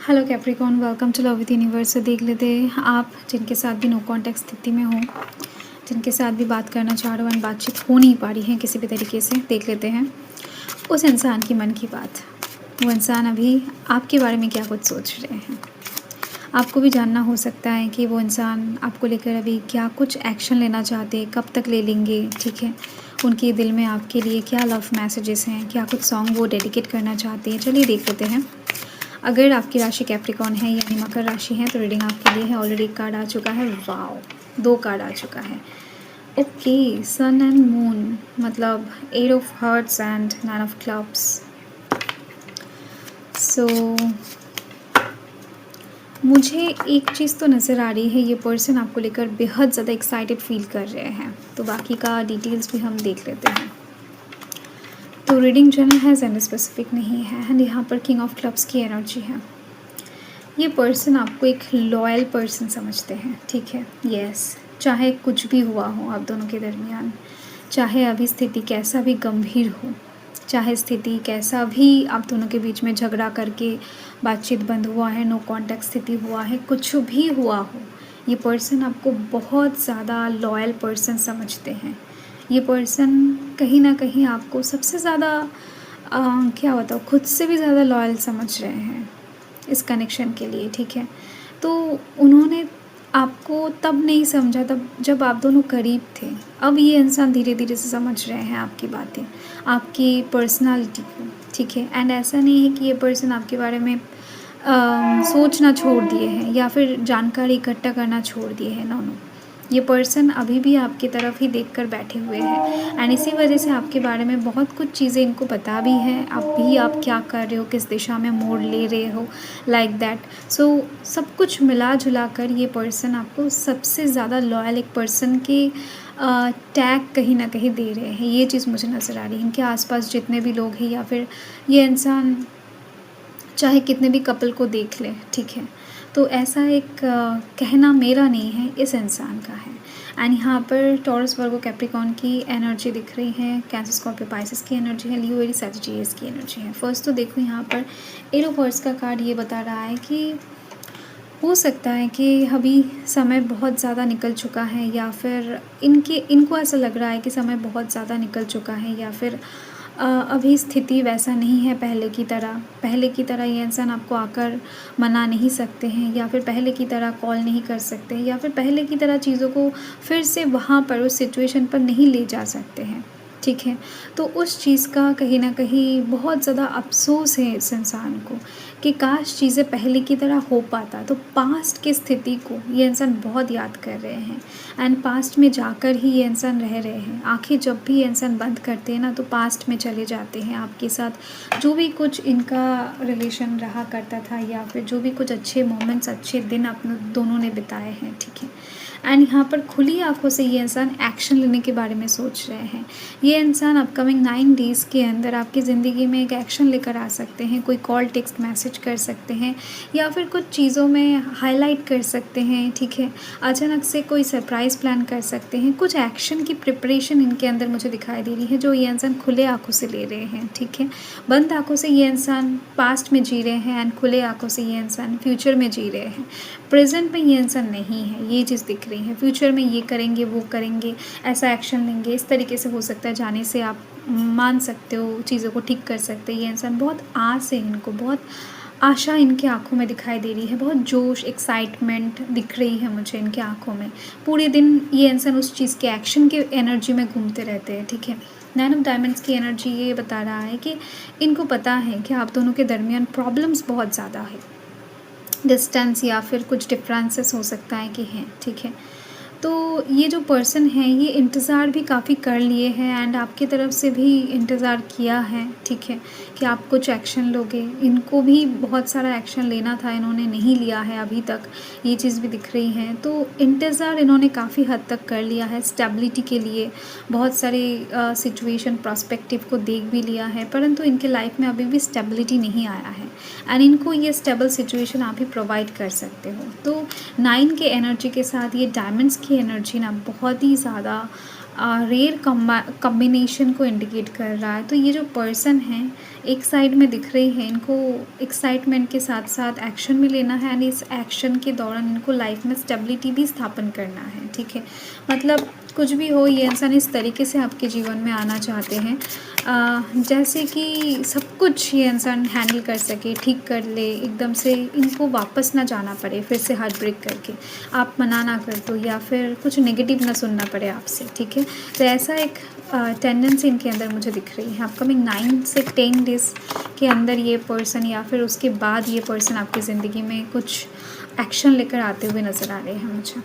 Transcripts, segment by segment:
Hello Capricorn, welcome to love with universe. तो देख लेते हैं आप जिनके साथ भी नो कॉन्टैक्ट स्थिति में हो, जिनके साथ भी बात करना चाह रहे हो एंड बातचीत हो नहीं पा रही है किसी भी तरीके से। देख लेते हैं उस इंसान की मन की बात। वो इंसान अभी आपके बारे में क्या कुछ सोच रहे हैं। आपको भी जानना हो सकता है कि वो इंसान आपको लेकर अभी क्या कुछ एक्शन लेना चाहते हैं, कब तक ले लेंगे। ठीक है, उनके दिल में आपके लिए क्या लव मैसेजेस हैं, क्या कुछ सॉन्ग वो डेडिकेट करना चाहते हैं। चलिए देख लेते हैं। अगर आपकी राशि कैप्रिकॉर्न है यानी मकर राशि है तो रीडिंग आपके लिए है। ऑलरेडी एक कार्ड आ चुका है, वाओ, 2 कार्ड आ चुका है। ओके, सन एंड मून, मतलब 8 of hearts and 9 of clubs. So मुझे एक चीज़ तो नज़र आ रही है, ये पर्सन आपको लेकर बेहद ज़्यादा एक्साइटेड फील कर रहे हैं। तो बाकी का डिटेल्स भी हम देख लेते हैं। तो रीडिंग जनरल है, जेंडर स्पेसिफिक नहीं है एंड यहाँ पर किंग ऑफ क्लब्स की एनर्जी है। ये पर्सन आपको एक लॉयल पर्सन समझते हैं। ठीक है, यस, चाहे कुछ भी हुआ हो आप दोनों के दरमियान, चाहे अभी स्थिति कैसा भी गंभीर हो, चाहे स्थिति कैसा भी आप दोनों के बीच में झगड़ा करके बातचीत बंद हुआ है, नो कांटेक्ट स्थिति हुआ है, कुछ भी हुआ हो, ये पर्सन आपको बहुत ज़्यादा लॉयल पर्सन समझते हैं। ये पर्सन कहीं ना कहीं आपको सबसे ज़्यादा क्या बताओ, खुद से भी ज़्यादा लॉयल समझ रहे हैं इस कनेक्शन के लिए। ठीक है, तो उन्होंने आपको तब नहीं समझा तब जब आप दोनों करीब थे। अब ये इंसान धीरे धीरे से समझ रहे हैं आपकी बातें, आपकी पर्सनालिटी को। ठीक है, एंड ऐसा नहीं है कि ये पर्सन आपके बारे में सोचना छोड़ दिए हैं या फिर जानकारी इकट्ठा करना छोड़ दिए हैं। नो, ये पर्सन अभी भी आपकी तरफ ही देखकर बैठे हुए हैं एंड इसी वजह से आपके बारे में बहुत कुछ चीज़ें इनको पता भी हैं। अभी आप क्या कर रहे हो, किस दिशा में मोड़ ले रहे हो, लाइक दैट। सो सब कुछ मिला जुला कर ये पर्सन आपको सबसे ज़्यादा लॉयल एक पर्सन के टैग कहीं ना कहीं दे रहे हैं। ये चीज़ मुझे नज़र आ रही है। इनके आसपास जितने भी लोग हैं या फिर ये इंसान चाहे कितने भी कपल को देख ले, ठीक है, तो ऐसा एक कहना मेरा नहीं है, इस इंसान का है। एंड यहाँ पर टॉरस, वर्गो, कैप्रिकॉर्न की एनर्जी दिख रही है, कैंसर, स्कॉर्पियो, पाइसेस की एनर्जी है, लियो, एरीज, सैजिटेरियस की एनर्जी है। फर्स्ट तो देखो यहाँ पर 8 ऑफ वर्ड्स का कार्ड ये बता रहा है कि हो सकता है कि अभी समय बहुत ज़्यादा निकल चुका है या फिर इनको ऐसा लग रहा है कि समय बहुत ज़्यादा निकल चुका है या फिर अभी स्थिति वैसा नहीं है पहले की तरह। पहले की तरह ये इंसान आपको आकर मना नहीं सकते हैं या फिर पहले की तरह कॉल नहीं कर सकते या फिर पहले की तरह चीज़ों को फिर से वहाँ पर उस सिचुएशन पर नहीं ले जा सकते हैं। ठीक है, तो उस चीज़ का कहीं ना कहीं बहुत ज़्यादा अफसोस है इस इंसान को कि काश चीज़ें पहले की तरह हो पाता। तो पास्ट की स्थिति को ये इंसान बहुत याद कर रहे हैं एंड पास्ट में जाकर ही ये इंसान रह रहे हैं। आंखें जब भी ये इंसान बंद करते हैं ना तो पास्ट में चले जाते हैं। आपके साथ जो भी कुछ इनका रिलेशन रहा करता था या फिर जो भी कुछ अच्छे मोमेंट्स, अच्छे दिन अपने दोनों ने बिताए हैं। ठीक है, एंड यहाँ पर खुली आंखों से ये इंसान एक्शन लेने के बारे में सोच रहे हैं। ये इंसान अपकमिंग 9 डेज़ के अंदर आपकी ज़िंदगी में एक एक्शन लेकर आ सकते हैं। कोई कॉल, टेक्स्ट मैसेज कर सकते हैं या फिर कुछ चीज़ों में हाईलाइट कर सकते हैं। ठीक है, अचानक से कोई सरप्राइज़ प्लान कर सकते हैं। कुछ एक्शन की प्रिपरेशन इनके अंदर मुझे दिखाई दे रही है जो ये इंसान खुले आंखों से ले रहे हैं। ठीक है, बंद आंखों से ये इंसान पास्ट में जी रहे हैं एंड खुले आंखों से ये इंसान फ्यूचर में जी रहे हैं। प्रेजेंट में ये इंसान नहीं है, ये चीज़ दिख रही है। फ्यूचर में ये करेंगे, वो करेंगे, ऐसा एक्शन लेंगे, इस तरीके से हो सकता है जाने से आप मान सकते हो, चीज़ों को ठीक कर सकते हैं। ये इंसान बहुत आस है, इनको बहुत आशा इनके आंखों में दिखाई दे रही है, बहुत जोश, एक्साइटमेंट दिख रही है मुझे इनके आंखों में। पूरे दिन ये इंसान उस चीज़ के एक्शन के एनर्जी में घूमते रहते हैं। ठीक है, 9 ऑफ डायमंड्स की एनर्जी ये बता रहा है कि इनको पता है कि आप दोनों के दरमियान प्रॉब्लम्स बहुत ज़्यादा है, डिस्टेंस या फिर कुछ डिफरेंसेस हो सकता है कि हैं। ठीक है, तो ये जो पर्सन है ये इंतज़ार भी काफ़ी कर लिए हैं एंड आपकी तरफ से भी इंतज़ार किया है। ठीक है, कि आप कुछ एक्शन लोगे। इनको भी बहुत सारा एक्शन लेना था, इन्होंने नहीं लिया है अभी तक, ये चीज़ भी दिख रही है। तो इंतज़ार इन्होंने काफ़ी हद तक कर लिया है स्टेबिलिटी के लिए। बहुत सारे सिचुएशन प्रॉस्पेक्टिव को देख भी लिया है, परंतु इनके लाइफ में अभी भी स्टेबिलिटी नहीं आया है एंड इनको ये स्टेबल सिचुएशन आप ही प्रोवाइड कर सकते हो। तो 9 के एनर्जी के साथ ये डायमंड्स की एनर्जी ना बहुत ही ज़्यादा रेयर कम्बिनेशन को इंडिकेट कर रहा है। तो ये जो पर्सन है एक साइड में दिख रही है इनको एक्साइटमेंट के साथ साथ एक्शन भी लेना है, एंड इस एक्शन के दौरान इनको लाइफ में स्टेबिलिटी भी स्थापन करना है, ठीक है। मतलब कुछ भी हो, ये इंसान इस तरीके से आपके जीवन में आना चाहते हैं जैसे कि सब कुछ ये इंसान हैंडल कर सके, ठीक कर ले एकदम से, इनको वापस ना जाना पड़े फिर से हार्ट ब्रेक करके, आप मना ना कर दो या फिर कुछ नेगेटिव ना सुनना पड़े आपसे, ठीक है। तो ऐसा एक टेंडेंसी इनके अंदर मुझे दिख रही है। अपकमिंग 9 से 10 डेज़ के अंदर ये पर्सन या फिर उसके बाद ये पर्सन आपकी ज़िंदगी में कुछ एक्शन लेकर आते हुए नज़र आ रहे हैं मुझे।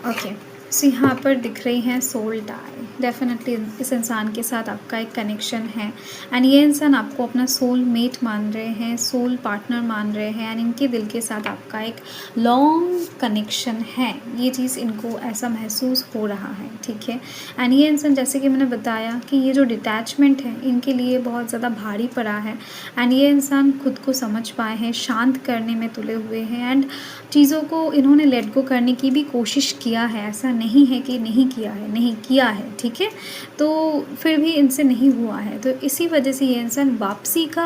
ओके, सो यहाँ पर दिख रही हैं सोल टाई। डेफिनेटली इस इंसान के साथ आपका एक कनेक्शन है, एंड ये इंसान आपको अपना सोल मेट मान रहे हैं, सोल पार्टनर मान रहे हैं, एंड इनके दिल के साथ आपका एक लॉन्ग कनेक्शन है। ये चीज़ इनको ऐसा महसूस हो रहा है, ठीक है। एंड ये इंसान, जैसे कि मैंने बताया कि ये जो डिटैचमेंट है इनके लिए बहुत ज़्यादा भारी पड़ा है, एंड ये इंसान खुद को समझ पाए हैं, शांत करने में तुले हुए हैं, एंड चीज़ों को इन्होंने लेट गो करने की भी कोशिश किया है। ऐसा नहीं है कि नहीं किया है, नहीं किया है, ठीक है। तो फिर भी इनसे नहीं हुआ है, तो इसी वजह से ये इंसान वापसी का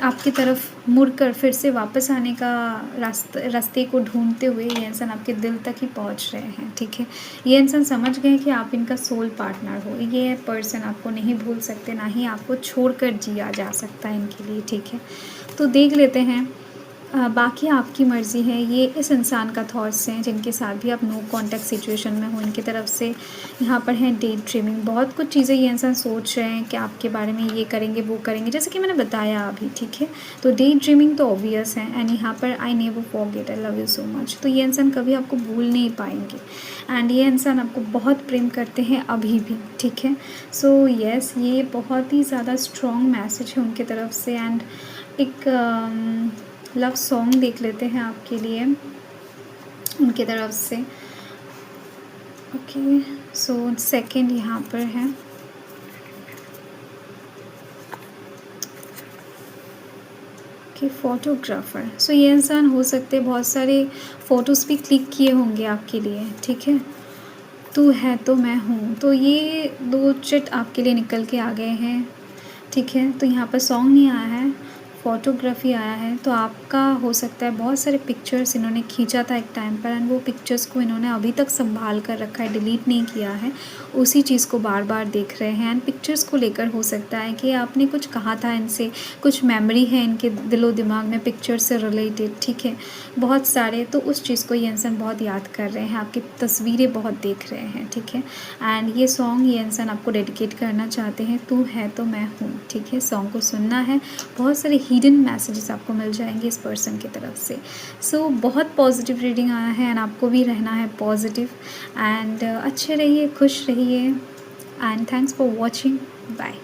आपकी तरफ मुड़कर फिर से वापस आने का रास्ते को ढूंढते हुए ये इंसान आपके दिल तक ही पहुंच रहे हैं, ठीक है। ये इंसान समझ गए कि आप इनका सोल पार्टनर हो। ये पर्सन आपको नहीं भूल सकते, ना ही आपको छोड़कर जिया जा सकता है इनके लिए, ठीक है। तो देख लेते हैं, बाकी आपकी मर्ज़ी है। ये इस इंसान का थॉट्स हैं जिनके साथ भी आप नो कॉन्टैक्ट सिचुएशन में हो, इनकी तरफ से यहाँ पर है डे ड्रीमिंग। बहुत कुछ चीज़ें ये इंसान सोच रहे हैं कि आपके बारे में ये करेंगे वो करेंगे, जैसे कि मैंने बताया अभी, ठीक है। तो डे ड्रीमिंग तो ऑब्वियस है, एंड यहाँ पर I never forget, I love you so much. तो ये इंसान कभी आपको भूल नहीं पाएंगे, एंड ये इंसान आपको बहुत प्रेम करते हैं अभी भी, ठीक है। सो येस, ये बहुत ही ज़्यादा स्ट्रॉन्ग मैसेज है उनकी तरफ से। एंड एक लव सॉन्ग देख लेते हैं आपके लिए उनकी तरफ से। ओके, सो सेकंड यहाँ पर है। Okay, photographer. सो ये इंसान हो सकते बहुत सारे फ़ोटोज़ भी क्लिक किए होंगे आपके लिए, ठीक है। तू है तो मैं हूँ, तो ये 2 चिट आपके लिए निकल के आ गए हैं, ठीक है। तो यहाँ पर सॉन्ग नहीं आया है, फ़ोटोग्राफी आया है। तो आपका हो सकता है बहुत सारे पिक्चर्स इन्होंने खींचा था एक टाइम पर, एंड वो पिक्चर्स को इन्होंने अभी तक संभाल कर रखा है, डिलीट नहीं किया है, उसी चीज़ को बार बार देख रहे हैं। एंड पिक्चर्स को लेकर हो सकता है कि आपने कुछ कहा था इनसे, कुछ मेमोरी है इनके दिलो दिमाग में पिक्चर से रिलेटेड, ठीक है, बहुत सारे। तो उस चीज़ को ये इंसान बहुत याद कर रहे हैं, आपकी तस्वीरें बहुत देख रहे हैं, ठीक है। एंड ये सॉन्ग ये इंसान आपको डेडिकेट करना चाहते हैं, तू है तो मैं हूँ, ठीक है। सॉन्ग को सुनना है, बहुत सारे हिडन मैसेजेस आपको मिल जाएंगे इस पर्सन की तरफ से। सो बहुत पॉजिटिव रीडिंग आया है, एंड आपको भी रहना है पॉजिटिव, एंड अच्छे रहिए, खुश रहिए, and thanks for watching, bye.